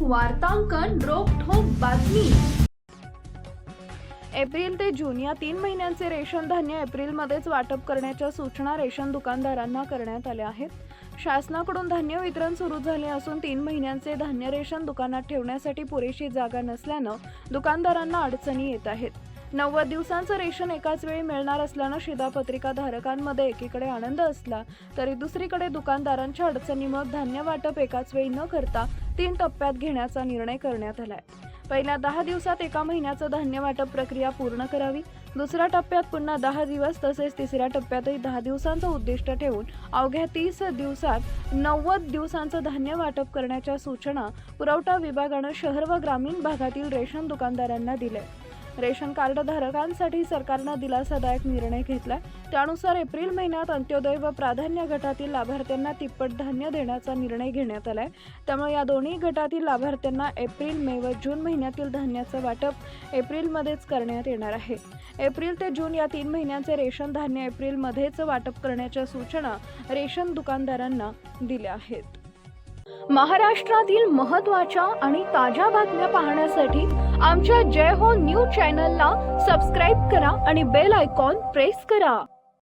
वार्तांकन रोखठोक बातमी। एप्रिल ते जून या 3 महिन्यांचे रेशन धान्य एप्रिलमध्येच वाटप करण्याच्या सूचना रेशन दुकानदारांना करण्यात आल्या आहेत। शासनाकडून धान्य वितरण सुरू झाले असून 3 महिन्यांचे धान्य रेशन दुकानात ठेवण्यासाठी पुरेशी जागा नसल्यानं दुकानदारांना अडचणी येत आहेत। 90 दिवसांचं रेशन एकाच वेळी मिळणार असल्यानं शिधापत्रिका धारकांमध्ये एकीकडे आनंद असला तरी दुसरीकडे दुकानदारांच्या अडचणीमुळे धान्य वाटप एकाच वेळी न करता 3 टप्प्यात घेण्याचा निर्णय करण्यात आलाय। पहिल्या 10 दिवसात एका महिन्याचं धान्य वाटप प्रक्रिया पूर्ण करावी, दुसऱ्या टप्प्यात पुन्हा 10 दिवस तसेच तिसऱ्या टप्प्यातही 10 दिवसांचं उद्दिष्ट ठेवून अवघ्या 30 दिवसात 90 दिवसांचं धान्य वाटप करण्याच्या सूचना पुरवठा विभागानं शहर व ग्रामीण भागातील रेशन दुकानदारांना दिल्या। रेशन कार्ड धारकांसाठी सरकारनं दिलासादायक निर्णय घेतला। त्यानुसार एप्रिल महिन्यात अंत्योदय व प्राधान्य गटातील लाभार्थ्यांना तिप्पट धान्य देण्याचा निर्णय घेण्यात आलाय। त्यामुळे या दोन्ही गटातील लाभार्थ्यांना एप्रिल, मे व जून महिन्यातील धान्याचं वाटप एप्रिलमध्येच करण्यात येणार आहे। एप्रिल ते जून या 3 महिन्यांचे रेशन धान्य एप्रिलमध्येच वाटप करण्याच्या सूचना रेशन दुकानदारांना दिल्या आहेत। महाराष्ट्रातील महत्त्वाच्या आणि ताज्या बातम्या पाहण्यासाठी आमच्या जय हो न्यूज चॅनलला सबस्क्राईब करा आणि बेल आयकॉन प्रेस करा।